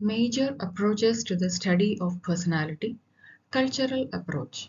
Major approaches to the study of personality. Cultural approach.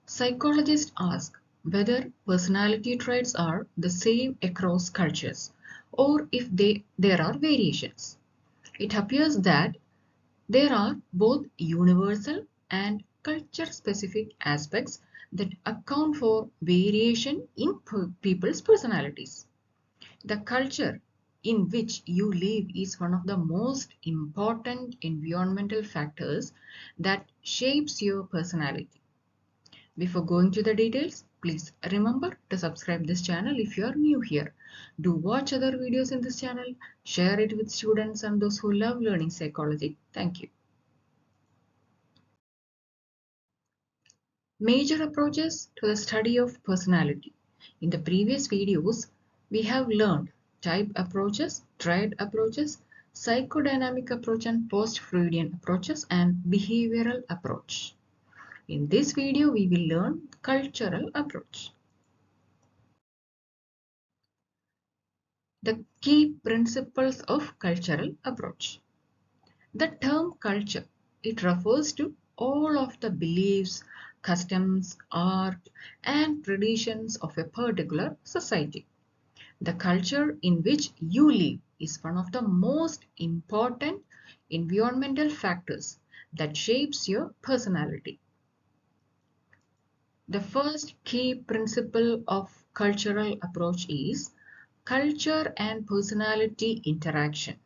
Psychologists ask whether personality traits are the same across cultures or if there are variations. It appears that there are both universal and culture-specific aspects that account for variation in people's personalities. The culture in which you live is one of the most important environmental factors that shapes your personality. Before going to the details, please remember to subscribe this channel if you are new here. Do watch other videos in this channel, share it with students and those who love learning psychology. Thank you. Major approaches to the study of personality. In the previous videos, we have learned type approaches, trait approaches, psychodynamic approach and post-Freudian approaches and behavioral approach. In this video, we will learn cultural approach. The key principles of cultural approach. The term culture, it refers to all of the beliefs, customs, art, and traditions of a particular society. The culture in which you live is one of the most important environmental factors that shapes your personality. The first key principle of cultural approach is culture and personality interaction.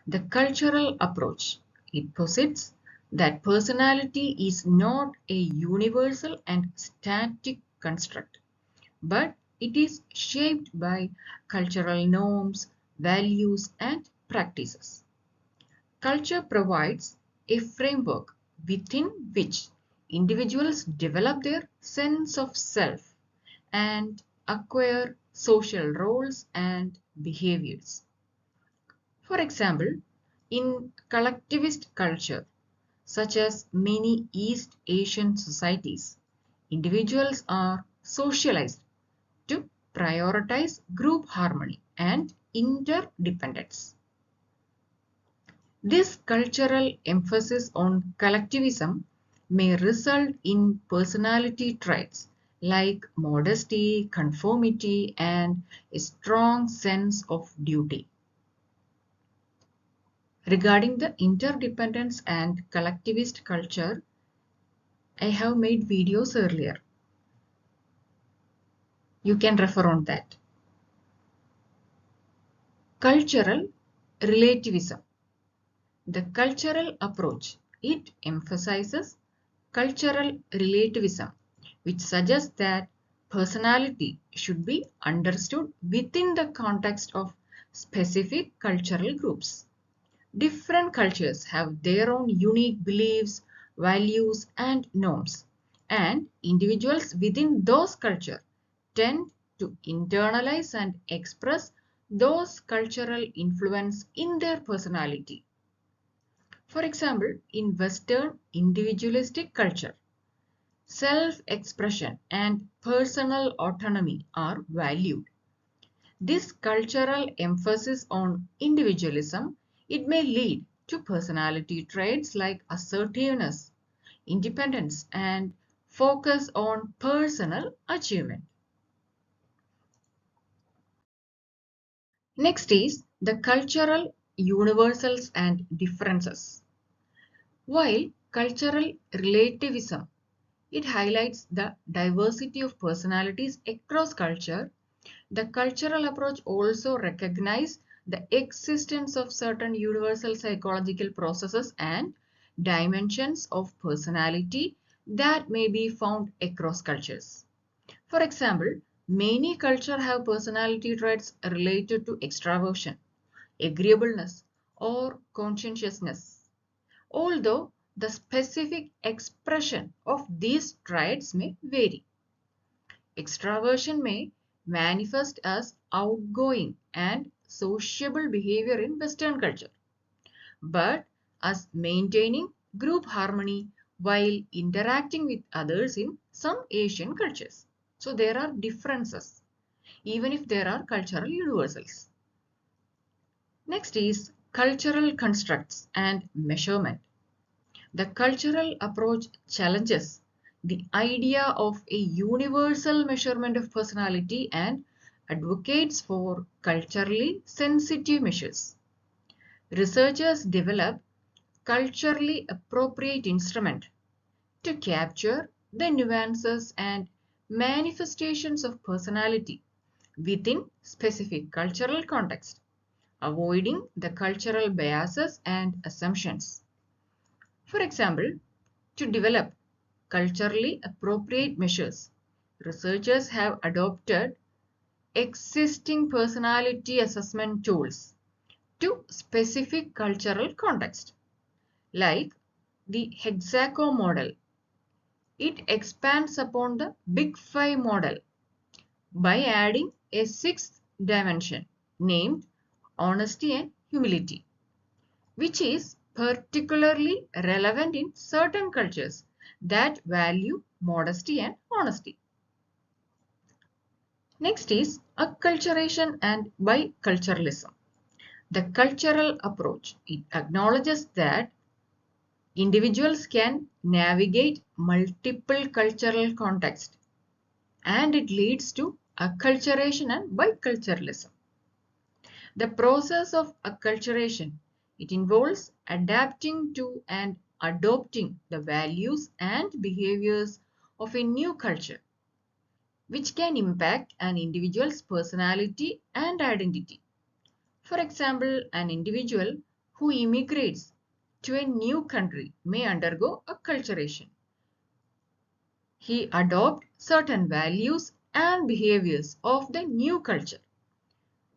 The cultural approach, it posits that personality is not a universal and static construct, but it is shaped by cultural norms, values, and practices. Culture provides a framework within which individuals develop their sense of self and acquire social roles and behaviors. For example, in collectivist culture, such as many East Asian societies, individuals are socialized to prioritize group harmony and interdependence. This cultural emphasis on collectivism may result in personality traits like modesty, conformity, and a strong sense of duty. Regarding the interdependence and collectivist culture, I have made videos earlier. You can refer on that. Cultural relativism. The cultural approach, it emphasizes cultural relativism, which suggests that personality should be understood within the context of specific cultural groups. Different cultures have their own unique beliefs, values, and norms, and individuals within those cultures tend to internalize and express those cultural influence in their personality. For example, in Western individualistic culture, self-expression and personal autonomy are valued. This cultural emphasis on individualism, it may lead to personality traits like assertiveness, independence, and focus on personal achievement. Next is the cultural universals and differences. While cultural relativism, it highlights the diversity of personalities across culture, the cultural approach also recognizes the existence of certain universal psychological processes and dimensions of personality that may be found across cultures. For example, many cultures have personality traits related to extraversion, agreeableness, or conscientiousness, although the specific expression of these traits may vary. Extraversion may manifest as outgoing and sociable behavior in Western culture, but as maintaining group harmony while interacting with others in some Asian cultures. So there are differences, even if there are cultural universals. Next is cultural constructs and measurement. The cultural approach challenges the idea of a universal measurement of personality and advocates for culturally sensitive measures. Researchers develop culturally appropriate instruments to capture the nuances and manifestations of personality within specific cultural context, avoiding the cultural biases and assumptions. For example, to develop culturally appropriate measures, researchers have adopted existing personality assessment tools to specific cultural context, like the Hexaco model. It expands upon the Big Five model by adding a sixth dimension named honesty and humility, which is particularly relevant in certain cultures that value modesty and honesty. Next is acculturation and biculturalism. The cultural approach, it acknowledges that individuals can navigate multiple cultural contexts, and it leads to acculturation and biculturalism. The process of acculturation, it involves adapting to and adopting the values and behaviors of a new culture, which can impact an individual's personality and identity. For example, an individual who immigrates to a new country may undergo acculturation. He adopts certain values and behaviors of the new culture.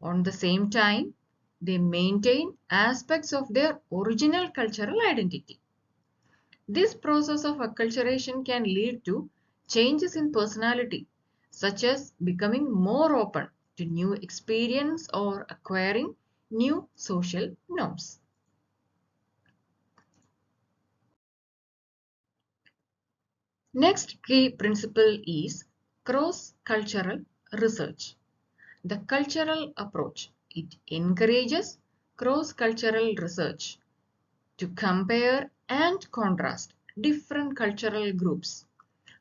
On the same time, they maintain aspects of their original cultural identity. This process of acculturation can lead to changes in personality, such as becoming more open to new experience or acquiring new social norms. Next key principle is cross-cultural research. The cultural approach, it encourages cross-cultural research to compare and contrast different cultural groups,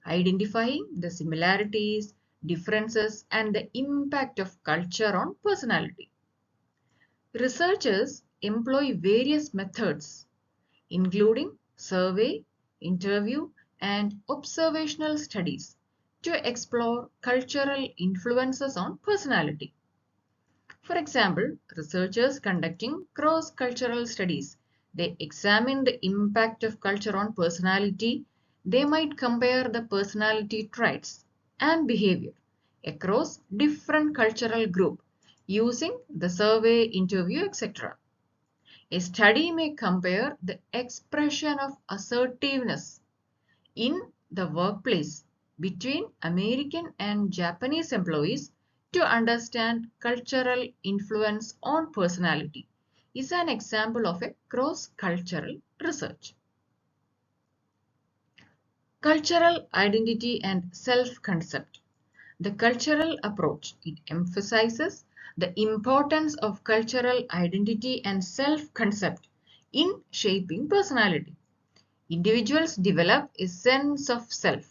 identifying the similarities, differences, and the impact of culture on personality. Researchers employ various methods, including survey, interview, and observational studies to explore cultural influences on personality. For example, researchers conducting cross-cultural studies, they examine the impact of culture on personality. They might compare the personality traits and behavior across different cultural groups using the survey, interview, etc. A study may compare the expression of assertiveness in the workplace between American and Japanese employees to understand cultural influence on personality is an example of a cross-cultural research. Cultural identity and self-concept. The cultural approach, it emphasizes the importance of cultural identity and self-concept in shaping personality. Individuals develop a sense of self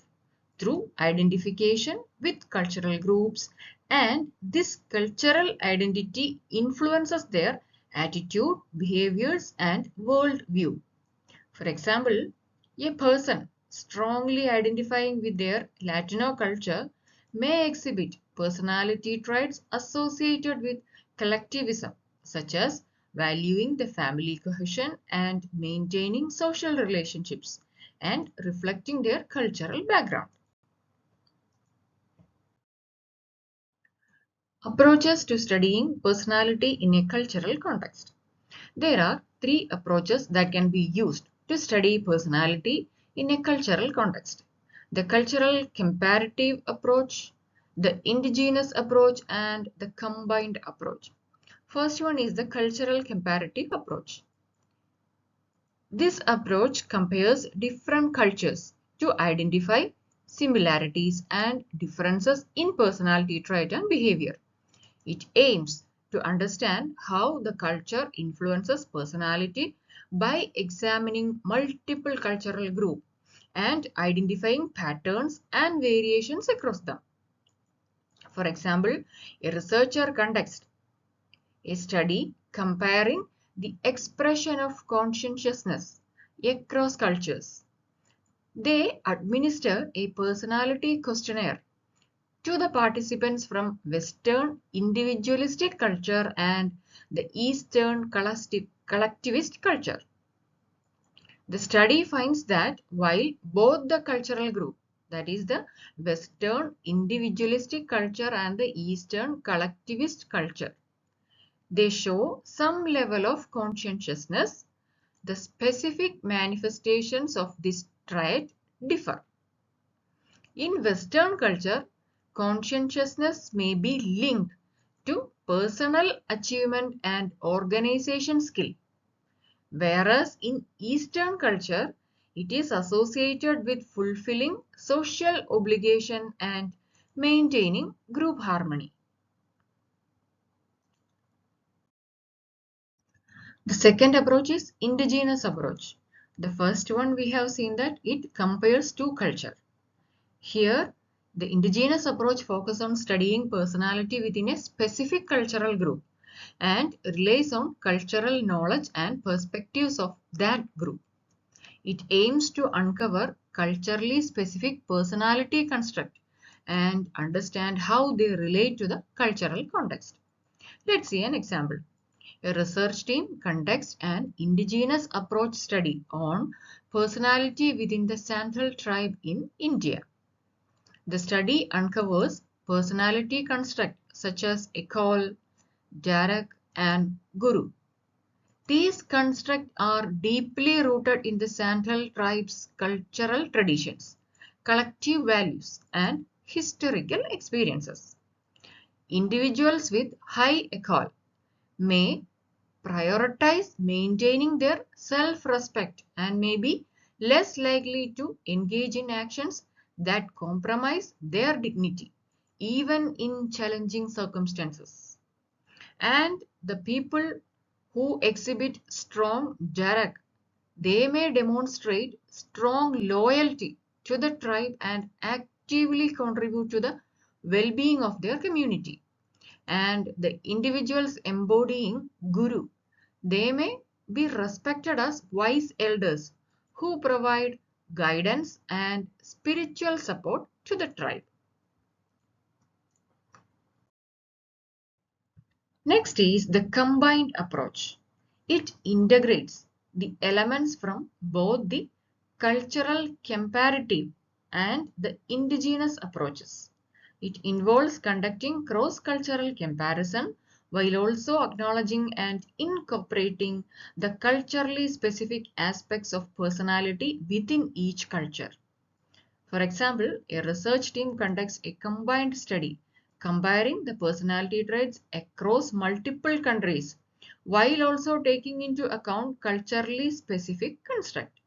through identification with cultural groups, and this cultural identity influences their attitude, behaviors, and worldview. For example, a person strongly identifying with their Latino culture may exhibit personality traits associated with collectivism, such as valuing the family cohesion and maintaining social relationships and reflecting their cultural background. Approaches to studying personality in a cultural context. There are three approaches that can be used to study personality in a cultural context: the cultural comparative approach, the indigenous approach, and the combined approach. First one is the cultural comparative approach. This approach compares different cultures to identify similarities and differences in personality trait and behavior. It aims to understand how the culture influences personality by examining multiple cultural groups and identifying patterns and variations across them. For example, a researcher conducts a study comparing the expression of conscientiousness across cultures. They administer a personality questionnaire to the participants from Western individualistic culture and the Eastern collectivist culture. The study finds that while both the cultural group, that is the Western individualistic culture and the Eastern collectivist culture, they show some level of conscientiousness, the specific manifestations of this trait differ. In Western culture, conscientiousness may be linked to personal achievement and organization skill, whereas in Eastern culture, it is associated with fulfilling social obligation and maintaining group harmony. The second approach is indigenous approach. The first one we have seen that it compares two culture. Here, the indigenous approach focuses on studying personality within a specific cultural group and relies on cultural knowledge and perspectives of that group. It aims to uncover culturally specific personality construct and understand how they relate to the cultural context. Let's see an example. A research team conducts an indigenous approach study on personality within the Santhal tribe in India. The study uncovers personality constructs such as Ekol, Jarak, and Guru. These constructs are deeply rooted in the Santhal tribe's cultural traditions, collective values, and historical experiences. Individuals with high Ekol may prioritize maintaining their self-respect and may be less likely to engage in actions that compromise their dignity, even in challenging circumstances. And the people who exhibit strong jarak, they may demonstrate strong loyalty to the tribe and actively contribute to the well-being of their community. And the individuals embodying Guru, they may be respected as wise elders who provide guidance and spiritual support to the tribe. Next is the combined approach. It integrates the elements from both the cultural comparative and the indigenous approaches. It involves conducting cross-cultural comparison while also acknowledging and incorporating the culturally specific aspects of personality within each culture. For example, a research team conducts a combined study comparing the personality traits across multiple countries while also taking into account culturally specific construct.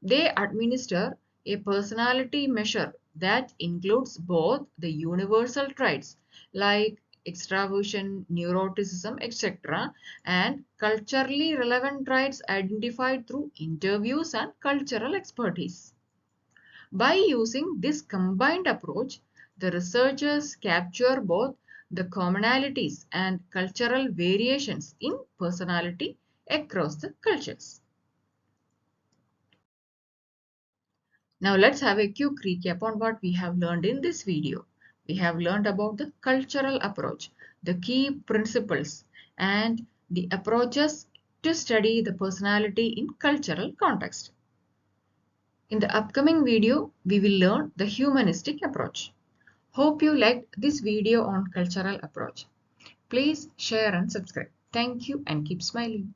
They administer a personality measure that includes both the universal traits like extraversion, neuroticism, etc. and culturally relevant traits identified through interviews and cultural expertise. By using this combined approach, the researchers capture both the commonalities and cultural variations in personality across the cultures. Now let's have a quick recap on what we have learned in this video. We have learned about the cultural approach, the key principles, and the approaches to study the personality in cultural context. In the upcoming video, we will learn the humanistic approach. Hope you liked this video on cultural approach. Please share and subscribe. Thank you and keep smiling.